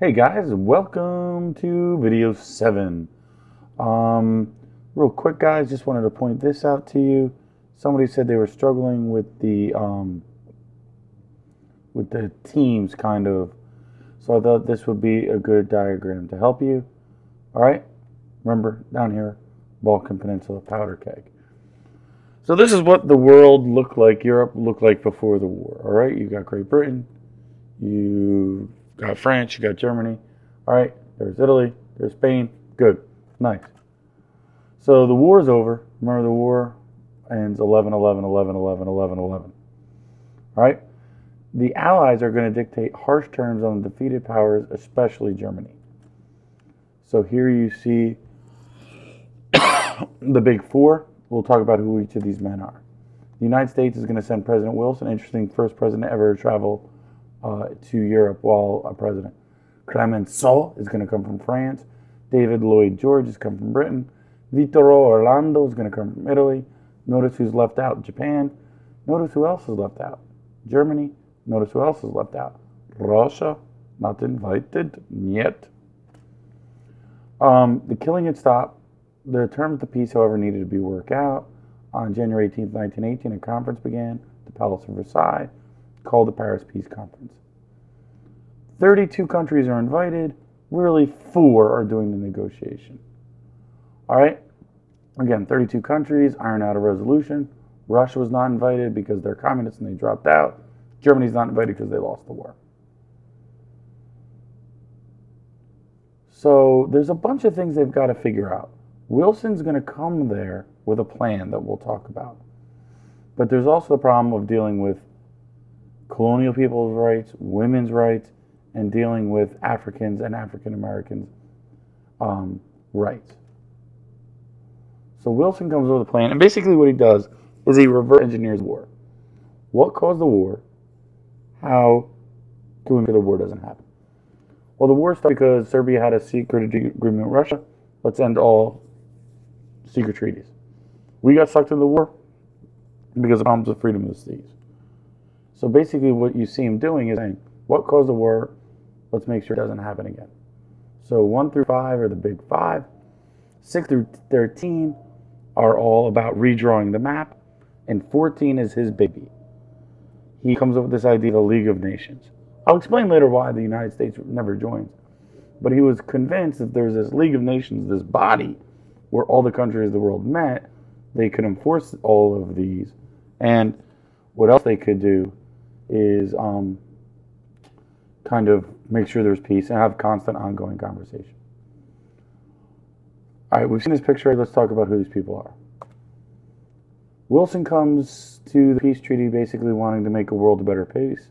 Hey guys, welcome to video 7. Real quick guys, just wanted to point this out to you. Somebody said they were struggling with the teams kind of. So I thought this would be a good diagram to help you. Alright, remember down here, Balkan Peninsula powder keg. So this is what the world looked like, Europe looked like before the war. Alright, you got Great Britain, you got France, you got Germany. All right, there's Italy, there's Spain. Good, nice. So the war is over. Remember, the war ends 11/11/11/11/11/11. All right, the Allies are going to dictate harsh terms on the defeated powers, especially Germany. So here you see the big four. We'll talk about who each of these men are. The United States is going to send President Wilson, interesting first president ever to travel to Europe while a president. Clemenceau is going to come from France. Lloyd George is come from Britain. Vittorio Orlando is going to come from Italy. Notice who's left out: Japan. Notice who else is left out: Germany. Notice who else is left out: Russia, not invited yet. The killing had stopped. The terms of the peace, however, needed to be worked out. On January 18th, 1918, a conference began at the Palace of Versailles, called the Paris Peace Conference. 32 countries are invited. Really, 4 are doing the negotiation. All right? Again, 32 countries, iron out a resolution. Russia was not invited because they're communists and they dropped out. Germany's not invited because they lost the war. So there's a bunch of things they've got to figure out. Wilson's going to come there with a plan that we'll talk about. But there's also the problem of dealing with colonial people's rights, women's rights, and dealing with Africans and African Americans' rights. So Wilson comes up with a plan, and basically what he does is he reverse engineers the war. What caused the war? How can we make sure the war doesn't happen? Well, the war started because Serbia had a secret agreement with Russia. Let's end all secret treaties. We got sucked into the war because of problems with freedom of the seas. So basically what you see him doing is saying, what caused the war? Let's make sure it doesn't happen again. So 1 through 5 are the big 5. 6 through 13 are all about redrawing the map. And 14 is his baby. He comes up with this idea of the League of Nations. I'll explain later why the United States never joins. But he was convinced that there's this League of Nations, this body, where all the countries of the world met, they could enforce all of these. And what else they could do is kind of make sure there's peace and have constant ongoing conversation. All right, we've seen this picture. Let's talk about who these people are. Wilson comes to the peace treaty basically wanting to make a world a better place.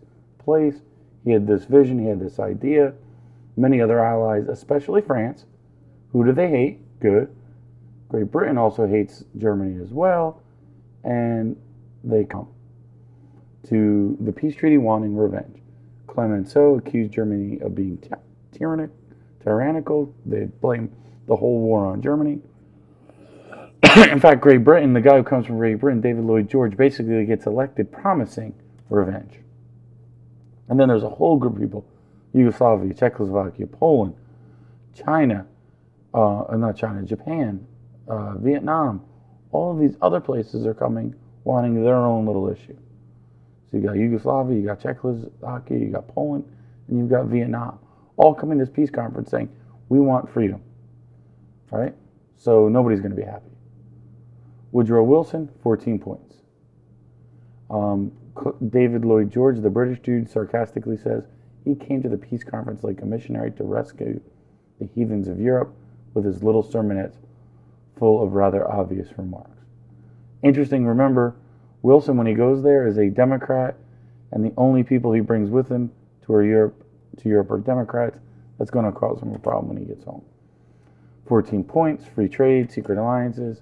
He had this vision. He had this idea. Many other allies, especially France. Who do they hate? Good. Great Britain also hates Germany as well. And they come to the peace treaty wanting revenge. Clemenceau accused Germany of being tyrannical. They blame the whole war on Germany. In fact, Great Britain, the guy who comes from Great Britain, Lloyd George, basically gets elected promising revenge. And then there's a whole group of people: Yugoslavia, Czechoslovakia, Poland, China, Japan, Vietnam. All of these other places are coming wanting their own little issue. So you got Yugoslavia, you got Czechoslovakia, you got Poland, and you've got Vietnam, all coming to this peace conference saying, we want freedom. All right? So nobody's going to be happy. Woodrow Wilson, 14 points. Lloyd George, the British dude, sarcastically says he came to the peace conference like a missionary to rescue the heathens of Europe with his little sermonettes full of rather obvious remarks. Interesting, remember, Wilson, when he goes there, is a Democrat, and the only people he brings with him to Europe are Democrats. That's going to cause him a problem when he gets home. 14 points: free trade, secret alliances.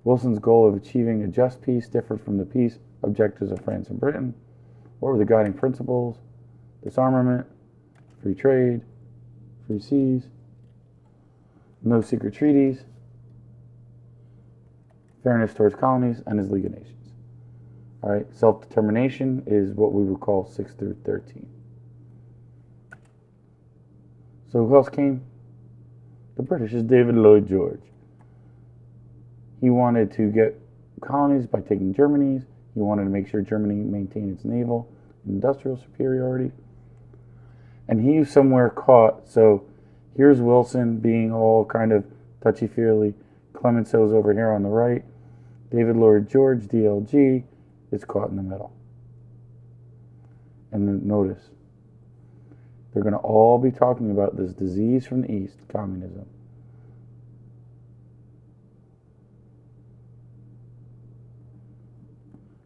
Wilson's goal of achieving a just peace differed from the peace objectives of France and Britain. What were the guiding principles? Disarmament, free trade, free seas, no secret treaties, fairness towards colonies, and his League of Nations. All right, self-determination is what we would call 6 through 13. So who else came? The British is David Lloyd George. He wanted to get colonies by taking Germany's. He wanted to make sure Germany maintained its naval and industrial superiority. And he was somewhere caught. So here's Wilson being all kind of touchy-feely. Clemenceau's over here on the right. David Lloyd George, DLG, is caught in the middle. And then notice, they're going to all be talking about this disease from the East, communism.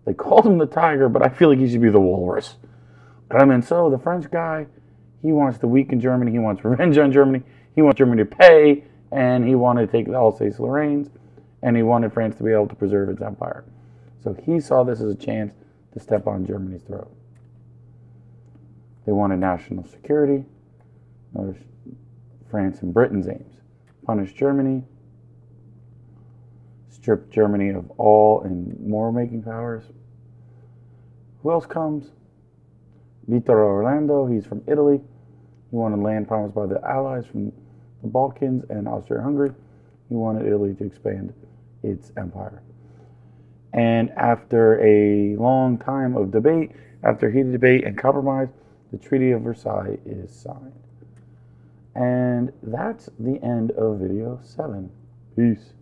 They called him the tiger, but I feel like he should be the walrus. Clemenceau, the French guy, he wants to weaken Germany. He wants revenge on Germany. He wants Germany to pay, and he wanted to take the Alsace-Lorraine, and he wanted France to be able to preserve its empire. So he saw this as a chance to step on Germany's throat. They wanted national security. Notice France and Britain's aims. Punish Germany. Strip Germany of all and war-making powers. Who else comes? Vittorio Orlando, he's from Italy. He wanted land promised by the Allies from the Balkans and Austria-Hungary. He wanted Italy to expand its empire. And after a long time of debate, after heated debate and compromise, the Treaty of Versailles is signed. And that's the end of video 7. Peace.